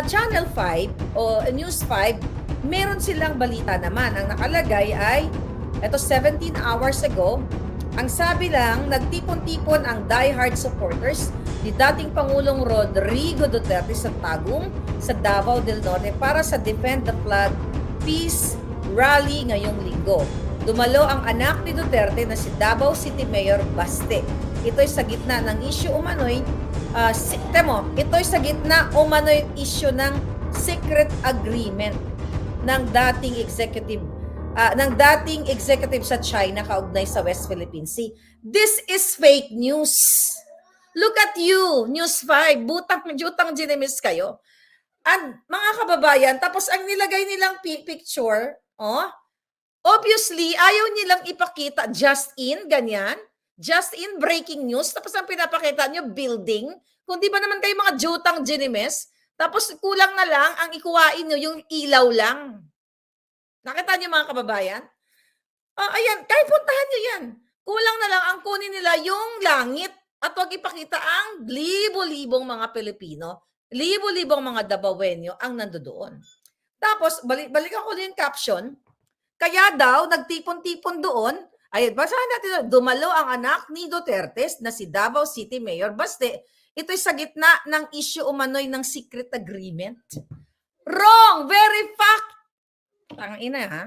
Channel 5 o News 5, meron silang balita naman. Ang nakalagay ay, eto 17 hours ago, ang sabi lang, nagtipon-tipon ang diehard supporters ni dating Pangulong Rodrigo Duterte sa Tagum sa Davao del Norte para sa Defend the Flag Peace Rally ngayong linggo. Dumalo ang anak ni Duterte na si Davao City Mayor Baste. Ito'y sa gitna ng issue umano'y ito'y sa gitna umano'y issue ng secret agreement ng dating executive sa China kaugnay sa West Philippine Sea. This is fake news. Look at you, News 5, jutang ginemis kayo. And mga kababayan, tapos ang nilagay nilang picture, obviously, ayaw nilang ipakita just in, ganyan. Just in, breaking news. Tapos ang pinapakita nyo, building. Kung di ba naman kayo mga jutang ginimes, tapos kulang na lang, ang ikuhain nyo, yung ilaw lang. Nakita nyo mga kababayan? Ayan, kahit puntahan nyo yan. Kulang na lang ang kunin nila yung langit at huwag ipakita ang libo-libong mga Pilipino, libo-libong mga Dabawenyo ang nandoon. Tapos, balikan ko din yung caption. Kaya daw, nagtipon-tipon doon, ay basahin natin, dumalo ang anak ni Duterte na si Davao City Mayor Baste. Ito'y sa gitna ng issue umano'y ng secret agreement. Wrong! Very fact! Tangina ha?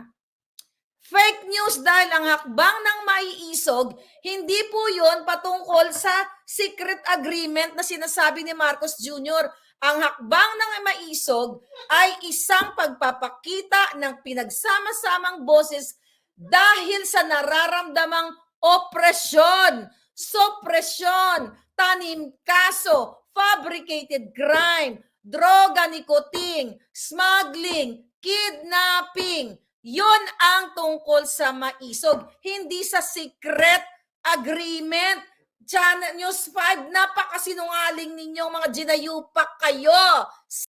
Fake news dahil ang hakbang ng maiisog, hindi po yon patungkol sa secret agreement na sinasabi ni Marcos Jr. Ang hakbang ng maisog ay isang pagpapakita ng pinagsama-samang boses dahil sa nararamdamang opresyon, suppresyon, tanim kaso, fabricated crime, droga, nicotine, smuggling, kidnapping. Yon ang tungkol sa maisog, hindi sa secret agreement. Channel News 5, napakasinungaling ninyong mga ginayupak kayo.